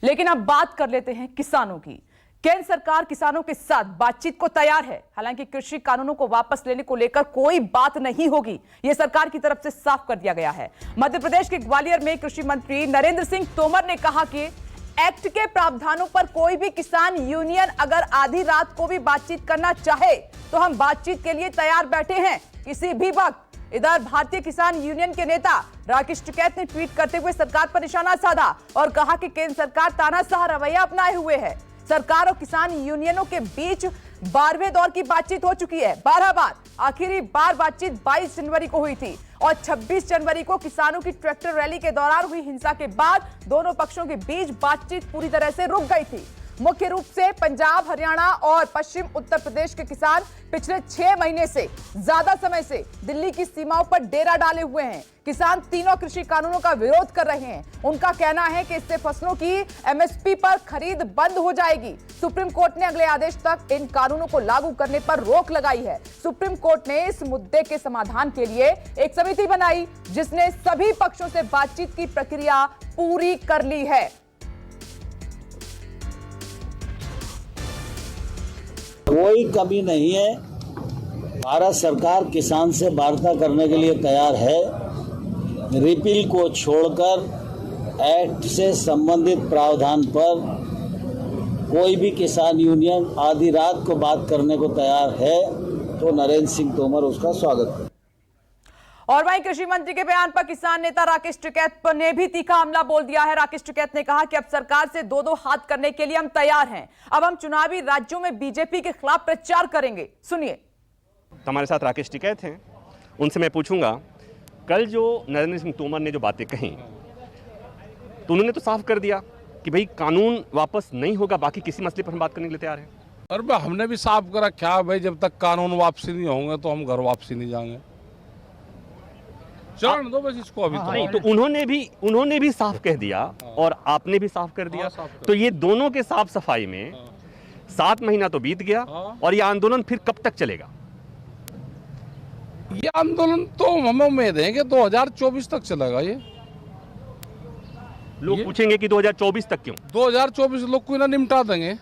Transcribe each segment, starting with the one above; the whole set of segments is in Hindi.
लेकिन अब बात कर लेते हैं किसानों की। केंद्र सरकार किसानों के साथ बातचीत को तैयार है। हालांकि कृषि कानूनों को वापस लेने को लेकर कोई बात नहीं होगी, यह सरकार की तरफ से साफ कर दिया गया है। मध्य प्रदेश के ग्वालियर में कृषि मंत्री नरेंद्र सिंह तोमर ने कहा कि एक्ट के प्रावधानों पर कोई भी किसान यूनियन अगर आधी रात को भी बातचीत करना चाहे तो हम बातचीत के लिए तैयार बैठे हैं किसी भी वक्त। इधर भारतीय किसान यूनियन के नेता राकेश टिकैत ने ट्वीट करते हुए सरकार पर निशाना साधा और कहा कि केंद्र सरकार तानाशाह रवैया अपनाए हुए है। सरकार और किसान यूनियनों के बीच 12वें दौर की बातचीत हो चुकी है। 12 बार। आखिरी बार बातचीत 22 जनवरी को हुई थी और 26 जनवरी को किसानों की ट्रैक्टर रैली के दौरान हुई हिंसा के बाद दोनों पक्षों के बीच बातचीत पूरी तरह से रुक गई थी। मुख्य रूप से पंजाब, हरियाणा और पश्चिम उत्तर प्रदेश के किसान पिछले 6 महीने से ज्यादा समय से दिल्ली की सीमाओं पर डेरा डाले हुए हैं। किसान तीनों कृषि कानूनों का विरोध कर रहे हैं। उनका कहना है कि इससे फसलों की एमएसपी पर खरीद बंद हो जाएगी। सुप्रीम कोर्ट ने अगले आदेश तक इन कानूनों को लागू करने पर रोक लगाई है। सुप्रीम कोर्ट ने इस मुद्दे के समाधान के लिए एक समिति बनाई जिसने सभी पक्षों से बातचीत की प्रक्रिया पूरी कर ली है। कोई कमी नहीं है। भारत सरकार किसान से वार्ता करने के लिए तैयार है। रिपील को छोड़कर एक्ट से संबंधित प्रावधान पर कोई भी किसान यूनियन आधी रात को बात करने को तैयार है तो नरेंद्र सिंह तोमर उसका स्वागत करें। और वहीं कृषि मंत्री के बयान पर किसान नेता राकेश टिकैत ने भी तीखा हमला बोल दिया है। राकेश टिकैत ने कहा कि अब सरकार से दो हाथ करने के लिए हम तैयार हैं। अब हम चुनावी राज्यों में बीजेपी के खिलाफ प्रचार करेंगे। सुनिए। हमारे साथ राकेश टिकैत हैं, उनसे मैं पूछूंगा, कल जो नरेंद्र सिंह तोमर ने जो बातें कही तो उन्होंने तो साफ कर दिया कि भाई कानून वापस नहीं होगा, बाकी किसी मसले पर हम बात करने के लिए तैयार हैं। और हमने भी साफ करा क्या भाई, जब तक कानून वापसी नहीं होंगे तो हम घर वापसी नहीं जाएंगे। चरण दो बस इसको अभी। नहीं तो उन्होंने भी साफ कह दिया और आपने भी साफ कर दिया। तो ये दोनों के साफ सफाई में 7 महीना तो बीत गया और ये आंदोलन फिर कब तक चलेगा? ये आंदोलन तो हमें उम्मीद है कि 2024 तक चलेगा। ये लोग पूछेंगे कि 2024 तक क्यों? 2024 लोग को ना निपटा देंगे।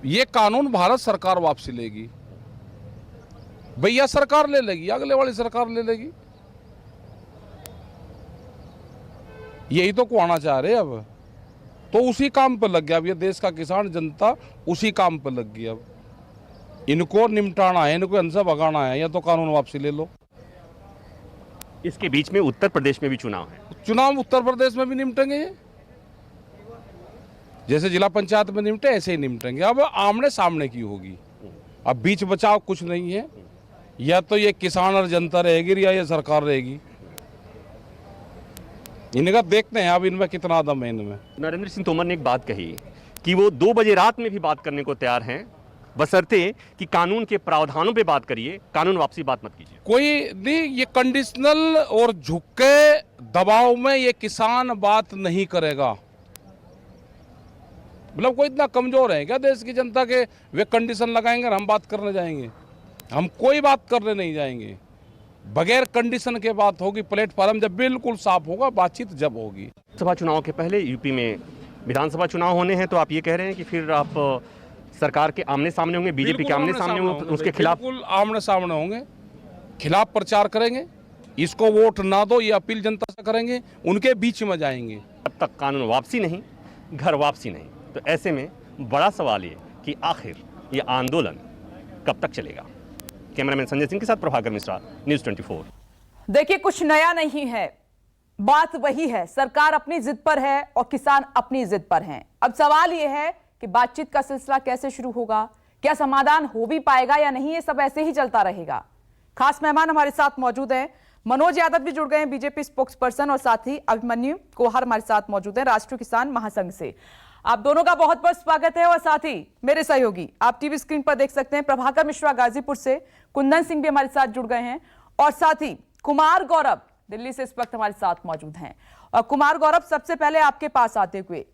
ये कानून भारत सरकार वापसी लेगी, भैया सरकार ले लेगी, अगले वाली सरकार ले लेगी। यही तो कुआना चाह रहे अब, तो उसी काम पर लग गया। अब ये देश का किसान जनता उसी काम पर लग गई। अब इनको निपटाना है, इनको इनसे भगाना है, या तो कानून वापसी ले लो। इसके बीच में उत्तर प्रदेश में भी चुनाव है। चुनाव उत्तर प्रदेश में भी निपटेंगे ये, जैसे जिला पंचायत में निपटे ऐसे ही निपटेंगे। अब आमने सामने की होगी, अब बीच बचाव कुछ नहीं है। या तो ये किसान और जनता रहेगी या ये सरकार रहेगी। इनका देखते हैं अब इनमें कितना दम है इनमें। नरेंद्र सिंह तोमर ने एक बात कही कि वो 2 बजे रात में भी बात करने को तैयार हैं, बशर्ते कि कानून के प्रावधानों पे बात करिए, कानून वापसी बात मत कीजिए। कोई नहीं, ये कंडीशनल और झुके दबाव में ये किसान बात नहीं करेगा। मतलब कोई इतना कमजोर है क्या देश की जनता के वे कंडीशन लगाएंगे और हम बात करने जाएंगे? हम कोई बात करने नहीं जाएंगे। बगैर कंडीशन के बात होगी। प्लेटफॉर्म जब बिल्कुल साफ होगा, बातचीत जब होगी। सभा चुनाव के पहले यूपी में विधानसभा चुनाव होने हैं, तो आप ये कह रहे हैं कि फिर आप सरकार के आमने सामने होंगे, बीजेपी के आमने सामने होंगे, उसके खिलाफ बिल्कुल आमने सामने होंगे, खिलाफ प्रचार करेंगे। इसको वोट ना दो ये अपील जनता से करेंगे, उनके बीच में जाएंगे। जब तक कानून वापसी नहीं, घर वापसी नहीं, तो ऐसे में बड़ा सवाल ये कि आखिर ये आंदोलन कब तक चलेगा। कैमरामैन संजय सिंह के साथ प्रभाकर मिश्रा, न्यूज़ 24। देखिए, कुछ नया नहीं है, बात वही है। सरकार अपनी जिद पर है और किसान अपनी जिद पर हैं। अब सवाल यह है कि बातचीत का सिलसिला कैसे शुरू होगा, क्या समाधान हो भी पाएगा या नहीं, ये सब ऐसे ही चलता रहेगा। खास मेहमान हमारे साथ मौजूद हैं, मनोज यादव भी जुड़ गए हैं, बीजेपी स्पोक्स पर्सन, और साथ ही अभिमन्यु कोहर हमारे साथ मौजूद हैं, राष्ट्रीय किसान महासंघ से। आप दोनों का बहुत बहुत स्वागत है। और साथ ही मेरे सहयोगी आप टीवी स्क्रीन पर देख सकते हैं, प्रभाकर मिश्रा गाजीपुर से, कुंदन सिंह भी हमारे साथ जुड़ गए हैं, और साथ ही कुमार गौरव दिल्ली से इस वक्त हमारे साथ मौजूद हैं। और कुमार गौरव, सबसे पहले आपके पास आते हुए,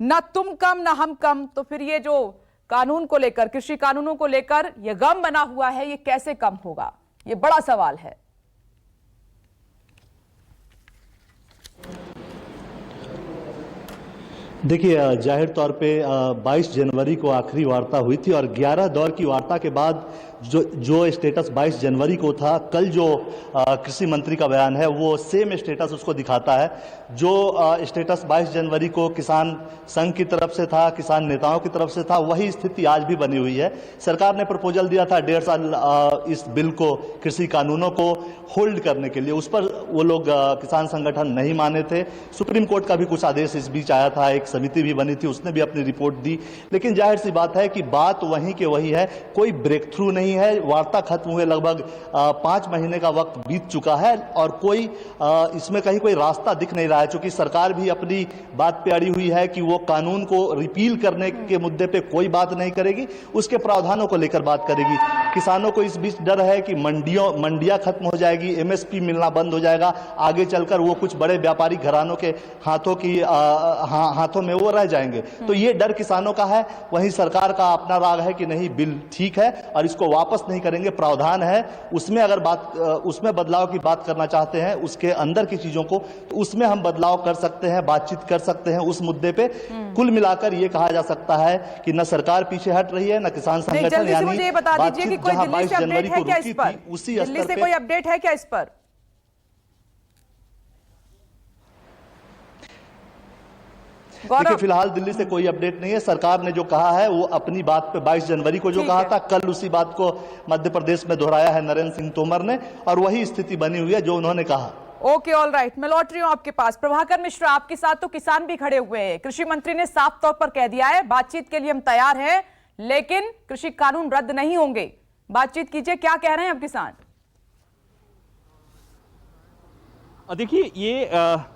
ना तुम कम ना हम कम, तो फिर ये जो कानून को लेकर, कृषि कानूनों को लेकर ये गम बना हुआ है, ये कैसे कम होगा, ये बड़ा सवाल है। देखिए, जाहिर तौर पे 22 जनवरी को आखिरी वार्ता हुई थी और 11 दौर की वार्ता के बाद जो स्टेटस 22 जनवरी को था, कल जो कृषि मंत्री का बयान है वो सेम स्टेटस उसको दिखाता है। जो स्टेटस 22 जनवरी को किसान संघ की तरफ से था, किसान नेताओं की तरफ से था, वही स्थिति आज भी बनी हुई है। सरकार ने प्रपोजल दिया था 1.5 साल इस बिल को, कृषि कानूनों को होल्ड करने के लिए। उस पर वो लोग किसान संगठन नहीं माने थे। सुप्रीम कोर्ट का भी कुछ आदेश इस बीच आया था, एक समिति भी बनी थी, उसने भी अपनी रिपोर्ट दी। लेकिन जाहिर सी बात है कि बात वहीं के वही है, कोई ब्रेक थ्रू नहीं है। वार्ता खत्म हुए लगभग 5 महीने का वक्त बीत चुका है और कोई इसमें कहीं कोई रास्ता दिख नहीं रहा है। चूंकि सरकार भी अपनी बात पे अड़ी हुई है कि वो कानून को रिपील करने के मुद्दे पे कोई बात नहीं करेगी, उसके प्रावधानों को लेकर बात करेगी। किसानों को इस बीच डर है कि मंडियां खत्म हो जाएगी, एमएसपी मिलना बंद हो जाएगा, आगे चलकर वो कुछ बड़े व्यापारी घरानों के हाथों में वो रह जाएंगे। तो ये डर किसानों का है। वहीं सरकार का अपना राग है कि नहीं, बिल ठीक है और इसको वापस नहीं करेंगे, प्रावधान है उसमें। अगर उसमें बदलाव की बात करना चाहते हैं, उसके अंदर की चीजों को, तो उसमें हम बदलाव कर सकते हैं, बातचीत कर सकते हैं उस मुद्दे पे। कुल मिलाकर ये कहा जा सकता है कि न सरकार पीछे हट रही है, न किसान संगठन। यानी मुझे ये बता दीजिए कि कोई दिल्ली से अपडेट है क्या इस पर? उसी दिल्ली से कोई अपडेट है क्या इस पर? देखिए, फिलहाल दिल्ली से कोई अपडेट नहीं है। सरकार ने जो कहा है वो अपनी बात पे 22 जनवरी को जो कहा था, कल उसी बात को मध्य प्रदेश में दोहराया है नरेंद्र सिंह तोमर ने और वही स्थिति बनी हुई है जो उन्होंने कहा। ओके, ऑल राइट, मैं लौट रही हूं आपके पास। प्रभाकर मिश्रा, आपके साथ तो किसान भी खड़े हुए हैं। कृषि मंत्री ने साफ तौर पर कह दिया है बातचीत के लिए हम तैयार हैं, लेकिन कृषि कानून रद्द नहीं होंगे। बातचीत कीजिए, क्या कह रहे हैं अब किसान? देखिए, ये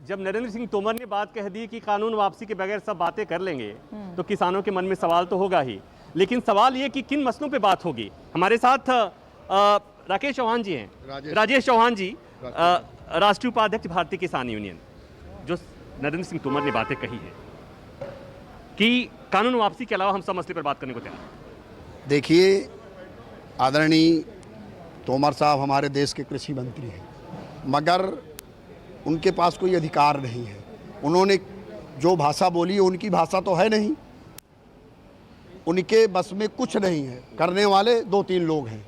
जब नरेंद्र सिंह तोमर ने बात कह दी कि कानून वापसी के बगैर सब बातें कर लेंगे, तो किसानों के मन में सवाल तो होगा ही। लेकिन सवाल ये कि किन मसलों पे बात होगी। हमारे साथ राकेश चौहान जी हैं, राजेश चौहान जी, राष्ट्रीय उपाध्यक्ष भारतीय किसान यूनियन। जो नरेंद्र सिंह तोमर ने बातें कही है कि कानून वापसी के अलावा हम सब मसले पर बात करने को तैयार हैं। देखिए, आदरणीय तोमर साहब हमारे देश के कृषि मंत्री हैं, मगर उनके पास कोई अधिकार नहीं है। उन्होंने जो भाषा बोली है उनकी भाषा तो है नहीं, उनके बस में कुछ नहीं है। करने वाले 2-3 लोग हैं।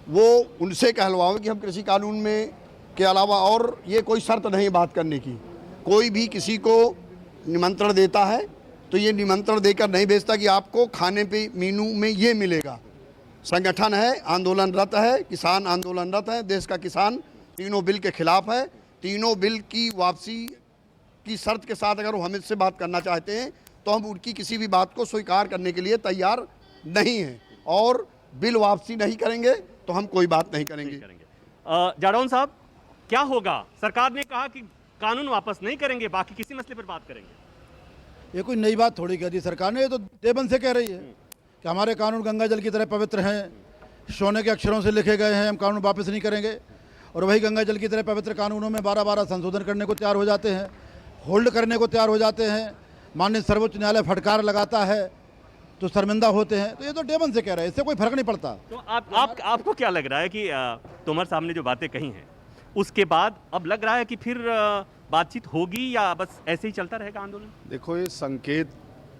वो उनसे कहलवाओ कि हम कृषि कानून में के अलावा, और ये कोई शर्त नहीं बात करने की। कोई भी किसी को निमंत्रण देता है तो ये निमंत्रण देकर नहीं भेजता कि आपको खाने पे मेनू में ये मिलेगा। संगठन है, आंदोलनरत है, किसान आंदोलनरत है, देश का किसान तीनों बिल के खिलाफ है। तीनों बिल की वापसी की शर्त के साथ अगर वो हमसे बात करना चाहते हैं तो हम उनकी किसी भी बात को स्वीकार करने के लिए तैयार नहीं हैं, और बिल वापसी नहीं करेंगे तो हम कोई बात नहीं करेंगे। जाडौन साहब, क्या होगा? सरकार ने कहा कि कानून वापस नहीं करेंगे, बाकी किसी मसले पर बात करेंगे। ये कोई नई बात थोड़ी कह दी सरकार ने, ये तो देबन से कह रही है कि हमारे कानून गंगा जल की तरह पवित्र हैं, सोने के अक्षरों से लिखे गए हैं, हम कानून वापस नहीं करेंगे। और वही गंगा जल की तरह पवित्र कानूनों में 12-12 संशोधन करने को तैयार हो जाते हैं, होल्ड करने को तैयार हो जाते हैं। माननीय सर्वोच्च न्यायालय फटकार लगाता है तो शर्मिंदा होते हैं। तो ये तो डेमन से कह रहे हैं, इससे कोई फर्क नहीं पड़ता। तो आपको क्या लग रहा है कि तोमर साहब ने जो बातें कही हैं उसके बाद अब लग रहा है कि फिर बातचीत होगी या बस ऐसे ही चलता रहेगा आंदोलन? देखो, ये संकेत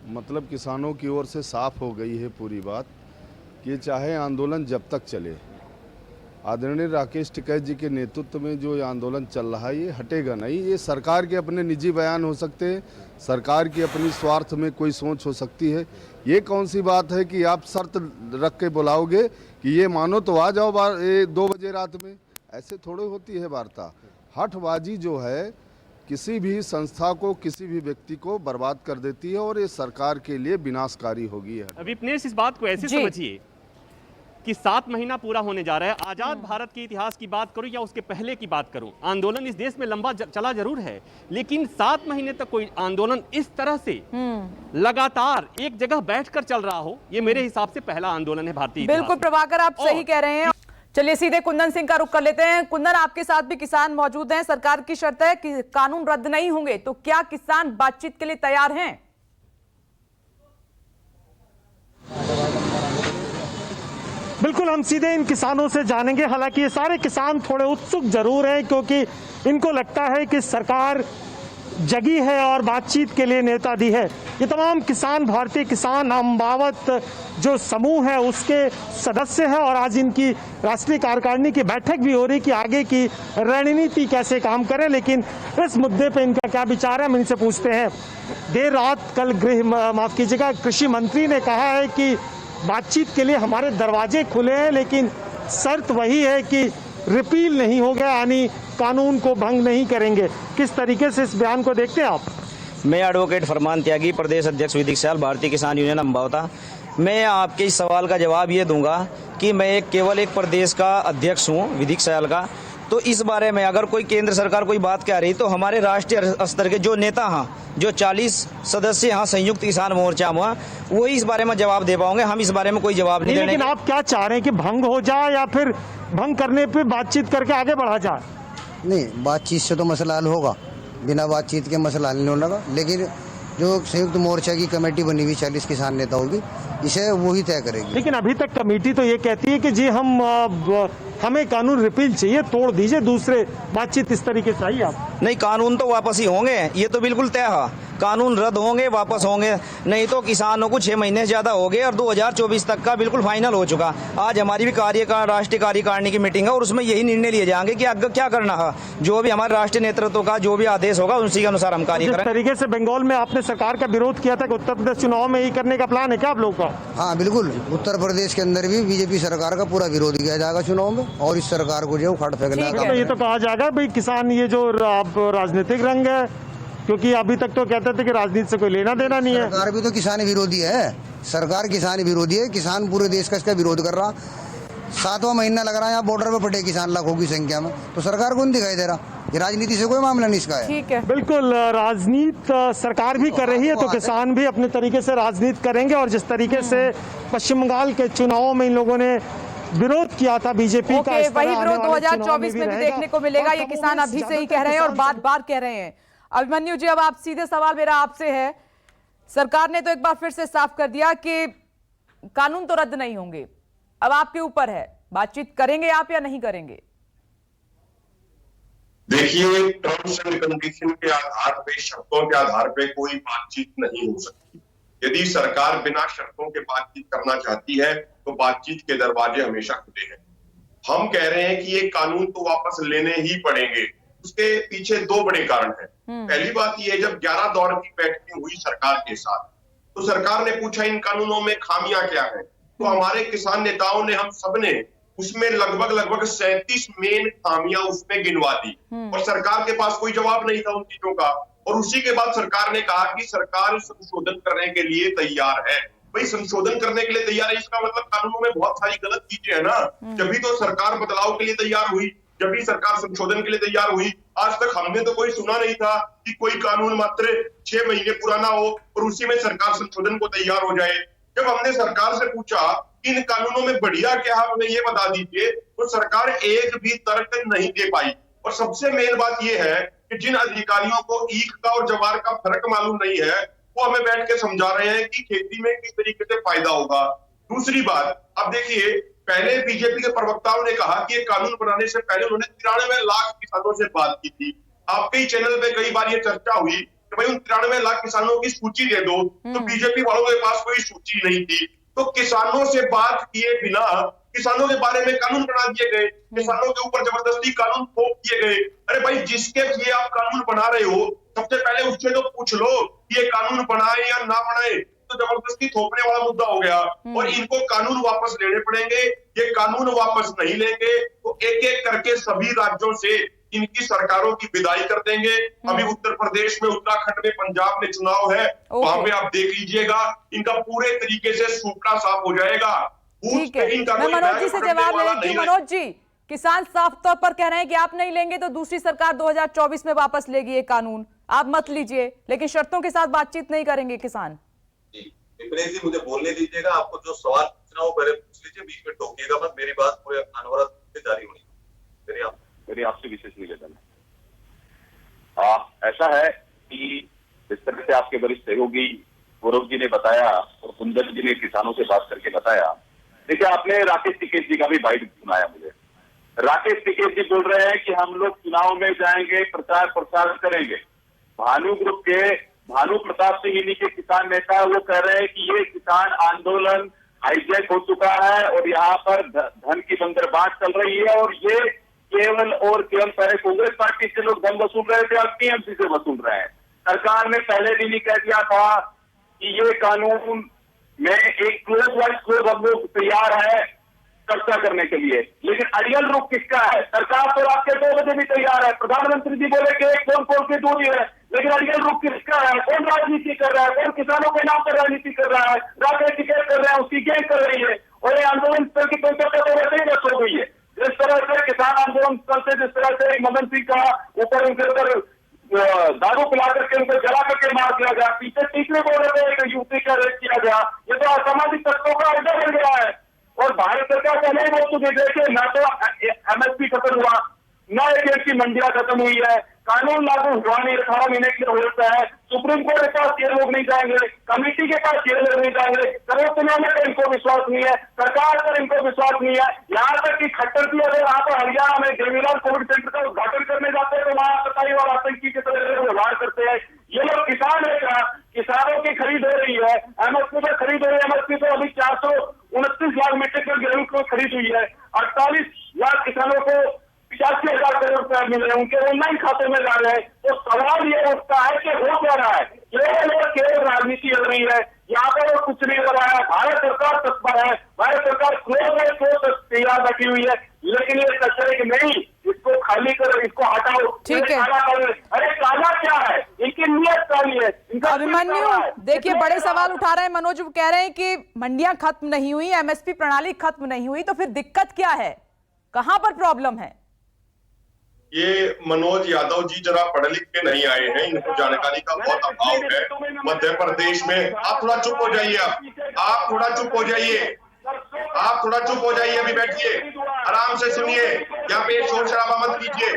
मतलब किसानों की ओर से साफ हो गई है पूरी बात कि चाहे आंदोलन जब तक चले, आदरणीय राकेश टिकैत जी के नेतृत्व में जो ये आंदोलन चल रहा है ये हटेगा नहीं। ये सरकार के अपने निजी बयान हो सकते हैं, सरकार की अपनी स्वार्थ में कोई सोच हो सकती है। ये कौन सी बात है कि आप शर्त रख के बुलाओगे कि ये मानो तो आ जाओ 2 बजे रात में? ऐसे थोड़े होती है वार्ता। हठबाजी जो है किसी भी संस्था को, किसी भी व्यक्ति को बर्बाद कर देती है और ये सरकार के लिए विनाशकारी होगी। विपनेश, इस बात को ऐसे समझिए कि 7 महीना पूरा होने जा रहा है। आजाद भारत के इतिहास की बात करूं या उसके पहले की बात करूं, आंदोलन इस देश में लंबा चला जरूर है, लेकिन 7 महीने तक कोई आंदोलन इस तरह से लगातार एक जगह बैठकर चल रहा हो, ये मेरे हिसाब से पहला आंदोलन है भारतीय। बिल्कुल प्रभाकर, आप सही कह रहे हैं। चलिए सीधे कुंदन सिंह का रुख कर लेते हैं। कुंदन, आपके साथ भी किसान मौजूद हैं। सरकार की शर्त है कि कानून रद्द नहीं होंगे, तो क्या किसान बातचीत के लिए तैयार हैं? बिल्कुल, हम सीधे इन किसानों से जानेंगे। हालांकि ये सारे किसान थोड़े उत्सुक जरूर हैं, क्योंकि इनको लगता है कि सरकार जगी है और बातचीत के लिए नेता दी है। ये तमाम किसान, भारतीय किसान अम्बावत जो समूह है उसके सदस्य हैं और आज इनकी राष्ट्रीय कार्यकारिणी की बैठक भी हो रही कि आगे की रणनीति कैसे काम करें। लेकिन इस मुद्दे पे इनका क्या विचार है, हम इनसे पूछते हैं। देर रात कल माफ कीजिएगा, कृषि मंत्री ने कहा है कि बातचीत के लिए हमारे दरवाजे खुले हैं, लेकिन शर्त वही है कि रिपील नहीं होगा, यानी कानून को भंग नहीं करेंगे। किस तरीके से इस बयान को देखते हैं आप? मैं एडवोकेट फरमान त्यागी, प्रदेश अध्यक्ष विधिक सयाल, भारतीय किसान यूनियन अम्बावता। मैं आपके इस सवाल का जवाब ये दूंगा कि मैं केवल एक प्रदेश का अध्यक्ष हूँ विधिक सयाल का। तो इस बारे में अगर कोई केंद्र सरकार कोई बात कह रही तो हमारे राष्ट्रीय स्तर के जो नेता हैं, जो 40 सदस्य हैं संयुक्त किसान मोर्चा में, वही इस बारे में जवाब दे पाओगे। हम इस बारे में कोई जवाब नहीं देंगे। लेकिन आप क्या चाह रहे हैं कि भंग हो जाए या फिर भंग करने पे बातचीत करके आगे बढ़ा जाए? नहीं, बातचीत से तो मसला हल होगा, बिना बातचीत के मसला हल नहीं होगा। लेकिन जो संयुक्त मोर्चा की कमेटी बनी हुई 40 किसान नेताओं की, इसे वो ही तय करेगी। लेकिन अभी तक कमेटी तो ये कहती है कि जी हमें कानून रिपील चाहिए, तोड़ दीजिए, दूसरे बातचीत इस तरीके से आई आप। नहीं, कानून तो वापस ही होंगे, ये तो बिल्कुल तय है। कानून रद्द होंगे, वापस होंगे, नहीं तो किसानों को 6 महीने से ज्यादा हो गए और 2024 तक का बिल्कुल फाइनल हो चुका। आज हमारी भी राष्ट्रीय कार्यकारिणी की मीटिंग है और उसमें यही निर्णय लिए जाएंगे कि आगे क्या करना है। जो भी हमारे राष्ट्रीय नेतृत्व का जो भी आदेश होगा उसी के अनुसार हम कार्य करेंगे। जिस तरीके से बंगाल में आपने सरकार का विरोध किया था कि उत्तर प्रदेश चुनाव में ही करने का प्लान है क्या आप लोगों का? हाँ बिल्कुल, उत्तर प्रदेश के अंदर भी बीजेपी सरकार का पूरा विरोध किया जाएगा चुनाव में और इस सरकार को जो उखाड़ फेंकने का। ये तो कहा जाएगा भाई किसान ये जो राजनीतिक रंग है, क्योंकि अभी तक तो कहते थे कि राजनीति से कोई लेना देना नहीं है। सरकार भी तो किसान विरोधी है, सरकार किसान विरोधी है। किसान पूरे देश का इसका विरोध कर रहा। 7वां महीना लग रहा है यहाँ बॉर्डर पे पड़े किसान लाखों की संख्या में, तो सरकार को नहीं दिखाई दे रहा। ये राजनीति से कोई मामला नहीं इसका है। ठीक है, बिल्कुल राजनीति सरकार भी कर रही है तो किसान भी अपने तरीके से राजनीति करेंगे। और जिस तरीके से पश्चिम बंगाल के चुनावों में इन लोगों ने विरोध किया था बीजेपी का, वही विरोध 2024 में भी देखने को मिलेगा। ये किसान अभी से ही कह रहे हैं और बार-बार कह रहे हैं। अभिमन्यु जी, अब आप सीधे सवाल मेरा आपसे है। सरकार ने तो एक बार फिर से साफ कर दिया कि कानून तो रद्द नहीं होंगे, अब आपके ऊपर है, बातचीत करेंगे आप या नहीं करेंगे? देखिए, टर्म्स एंड कंडीशन के आधार पे, शर्तों के आधार पे कोई बातचीत नहीं हो सकती। यदि सरकार बिना शर्तों के बातचीत करना चाहती है तो बातचीत के दरवाजे हमेशा खुले हैं। हम कह रहे हैं कि ये कानून तो वापस लेने ही पड़ेंगे। उसके पीछे 2 बड़े कारण हैं। पहली बात यह है, जब 11 दौर की बैठकें हुई सरकार के साथ, तो सरकार ने पूछा इन कानूनों में खामियां क्या हैं। तो हमारे किसान नेताओं ने, हम सब ने उसमें लगभग 37 मेन खामियां उसमें गिनवा दी और सरकार के पास कोई जवाब नहीं था उन चीजों का। और उसी के बाद सरकार ने कहा कि सरकार संशोधन करने के लिए तैयार है। भाई, संशोधन करने के लिए तैयार है, इसका मतलब कानूनों में बहुत सारी गलत चीजें हैं ना। जब भी तो सरकार बदलाव के लिए तैयार हुई, जब भी सरकार संशोधन के लिए तैयार हुई। आज तक हमने तो कोई सुना नहीं था कि कोई कानून मात्र 6 महीने पुराना हो और उसी में सरकार संशोधन को तैयार हो जाए। जब हमने सरकार से पूछा कि इन कानूनों में बढ़िया क्या है, हमें ये बता दीजिए, तो सरकार एक भी तर्क नहीं दे पाई। और सबसे मेन बात यह है कि जिन अधिकारियों को ईख का और जवार का फर्क मालूम नहीं है, वो हमें बैठ के समझा रहे हैं कि खेती में किस तरीके से फायदा होगा। दूसरी बात, अब देखिए, पहले बीजेपी के प्रवक्ताओं ने कहा कि ये कानून बनाने से पहले उन्होंने 93 लाख किसानों से बात की थी। आपके ही चैनल पे कई बार ये चर्चा हुई कि भाई उन 93 लाख किसानों की सूची दे दो, तो बीजेपी वालों के पास कोई सूची नहीं थी। तो किसानों से बात किए बिना किसानों के बारे में कानून बना दिए गए, किसानों के ऊपर जबरदस्ती कानून थोप दिए गए। अरे भाई, जिसके लिए आप कानून बना रहे हो, सबसे पहले उससे तो पूछ लो कि ये कानून बनाए या ना बनाए। तो जबरदस्ती थोपने वाला मुद्दा हो गया और इनको कानून वापस लेने पड़ेंगे। ये कानून वापस नहीं लेंगे तो एक एक करके सभी राज्यों से इनकी सरकारों की विदाई कर देंगे। अभी उत्तर प्रदेश में, उत्तराखंड में, पंजाब में चुनाव है, वहां पे आप देख लीजिएगा, इनका पूरे तरीके से सूखना साफ हो जाएगा। ठीक है, मैं मनोज जी से जवाब ले लेती हूं। मनोज जी, किसान साफ तौर पर कह रहे हैं कि आप नहीं लेंगे तो दूसरी सरकार 2024 में वापस लेगी ये कानून, आप मत लीजिए, लेकिन शर्तों के साथ बातचीत नहीं करेंगे किसान। विपरीत जी, मुझे बोलने दीजिएगा। आपको जो सवाल पूछना हो पहले पूछ लीजिए, बीच में टोकिएगा मत। मेरी बात पूरे अनवरत से जारी होनी। मेरी आपसे विशेष निवेदन है। ऐसा है कि जिस तरह से आपके वरिष्ठ सहयोगी गौरव जी ने बताया और कुंदन जी ने किसानों से बात करके बताया, देखिए, आपने राकेश टिकैत जी का भी बाइट सुनाया मुझे। राकेश टिकैत जी बोल रहे हैं कि हम लोग चुनाव में जाएंगे, प्रचार प्रसार करेंगे। भानु ग्रुप के भानु प्रताप सिंह इन्हीं के किसान नेता, वो कह रहे हैं कि ये किसान आंदोलन हाईजैक हो चुका है और यहाँ पर धन की बंदरबांट चल रही है और ये केवल और केवल पहले कांग्रेस पार्टी से लोग धन वसूल रहे थे, अब टीएमसी से वसूल रहे हैं। सरकार ने पहले दिन ही कह दिया था कि ये कानून में एक क्लोज वाइज क्लोज हम लोग तैयार है चर्चा करने के लिए, लेकिन अड़ियल रुख किसका है? सरकार तो रात के 2 बजे भी तैयार है, प्रधानमंत्री जी बोले कि एक फोन कॉल की दूरी है, लेकिन अड़ियल रुख किसका है? कौन राजनीति कर रहा है? कौन किसानों के नाम पर राजनीति कर रहा है? राकेश टिकैत कर रहे हैं, उसकी गैंग कर रही है और ये आंदोलन स्थल की पंचायत तो वैसे ही रस हो गई है। जिस तरह से किसान आंदोलन स्थल से जिस तरह से मदन सिंह का ऊपर उनके ऊपर दारू पिला करके उनको जला करके मार दिया गया, पीछे तीसरे बोर्ड में एक युवती का रेप किया गया, ये तो असामाजिक तत्वों का अड्डा बन गया है। और भारत सरकार का नहीं बोल चुकी, देखिए न तो एमएसपी खत्म हुआ, न एक की मंडियां खत्म हुई है, कानून लागू हुआ नहीं, 18 महीने के लिए हो जाता है, सुप्रीम कोर्ट के पास ये लोग नहीं जाएंगे, कमेटी के पास ये लोग नहीं जाएंगे, सर्वोच्च न्यायालय पर इनको विश्वास नहीं है, सरकार पर इनको विश्वास नहीं है। यहाँ तक कि खट्टर भी अगर यहाँ पर हरियाणा में देवीलाल कोविड सेंटर का उद्घाटन करने जाते हैं तो वहाँ आतंकवादी और आतंकी की तरह व्यवहार करते हैं। ये लोग किसान है क्या? किसानों की खरीद हो रही है, एमएसपी पर खरीद हो रही है, एमएसपी तो अभी 429 लाख मीट्रिक टन गेहूं को खरीद हुई है, 48 लाख किसानों को 85,000 करोड़ रुपया मिल रहे हैं, उनके ऑनलाइन खाते में जा रहे हैं। तो सवाल ये उठता है कि हो क्या रहा है? केवल राजनीति हो रही है, यहाँ पर और कुछ नहीं हो रहा है। भारत सरकार तत्पर है, भारत सरकार क्लोज तैयार बैठी हुई है, लेकिन ये कचरे की नहीं, इसको खाली करो, इसको हटाओ। ठीक है, अरे काला क्या है? इनकी नियत काली है। अभिमन्यु देखिए बड़े सवाल उठा रहे हैं मनोज, कह रहे हैं कि मंडियां खत्म नहीं हुई, एमएसपी प्रणाली खत्म नहीं हुई, तो फिर दिक्कत क्या है? कहां पर प्रॉब्लम है? ये मनोज यादव जी जरा पढ़े लिख के नहीं आए हैं, इनको जानकारी का बहुत अभाव है। मध्य प्रदेश में आप थोड़ा चुप हो जाइए, आप थोड़ा चुप हो जाइए, आप थोड़ा चुप हो जाइए, अभी बैठिए, आराम से सुनिए, यहाँ पे शोर शराबा मत कीजिए,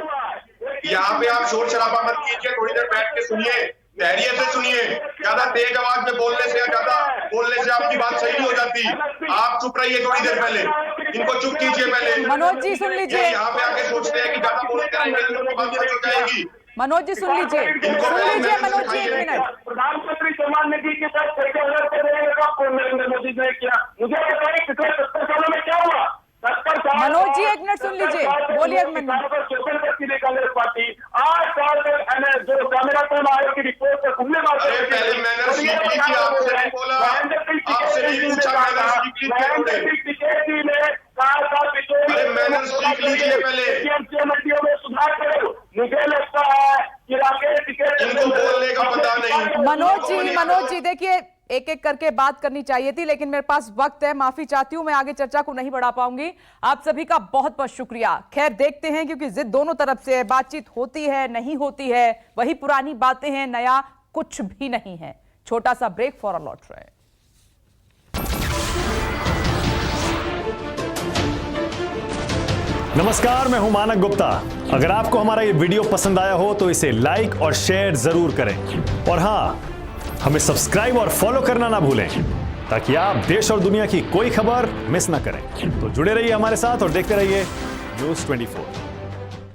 यहाँ पे आप शोर शराबा मत कीजिए, थोड़ी देर बैठ के सुनिए, धैर्य से सुनिए। ज्यादा तेज आवाज में बोलने से या ज्यादा बोलने से आपकी बात सही नहीं हो जाती। आप चुप रहिए थोड़ी देर पहले, इनको चुप कीजिए पहले। मनोज जी सुन लीजिए, यहाँ पे आके सोचते हैं कि ज्यादा बोलते रहेंगे तो उनको बात सही हो जाएगी। मनोज जी सुन लीजिए, मनोज जी 1 मिनट। प्रधानमंत्री सम्मान निधि के साथ 6,000 नरेंद्र मोदी ने किया, मुझे बताइए पिछले 70 सालों में क्या हुआ? 70 साल मनोज जी 1 मिनट सुन लीजिए, बोलिए कांग्रेस पार्टी 8 साल में जो कैमरा टर्न आयोग की रिपोर्ट पर घूमने आपसे नहीं बोला, आपसे नहीं पूछा, मंडियों में सुधार करो। मुझे लगता है कि राकेश टिकैत इनको बोलने का पता नहीं। मनोज जी देखिए एक एक करके बात करनी चाहिए थी, लेकिन मेरे पास वक्त है, माफी चाहती हूं, मैं आगे चर्चा को नहीं बढ़ा पाऊंगी। आप सभी का बहुत बहुत शुक्रिया। खैर देखते हैं, क्योंकि जिद दोनों तरफ से है, बातचीत होती है नहीं होती है, वही पुरानी बातें हैं, नया कुछ भी नहीं है। छोटा सा ब्रेक, फौरन लौट रहे हैं। नमस्कार, मैं हूं मानक गुप्ता। अगर आपको हमारा ये वीडियो पसंद आया हो तो इसे लाइक और शेयर जरूर करें, और हां, हमें सब्सक्राइब और फॉलो करना ना भूलें, ताकि आप देश और दुनिया की कोई खबर मिस ना करें। तो जुड़े रहिए हमारे साथ और देखते रहिए न्यूज़ 24।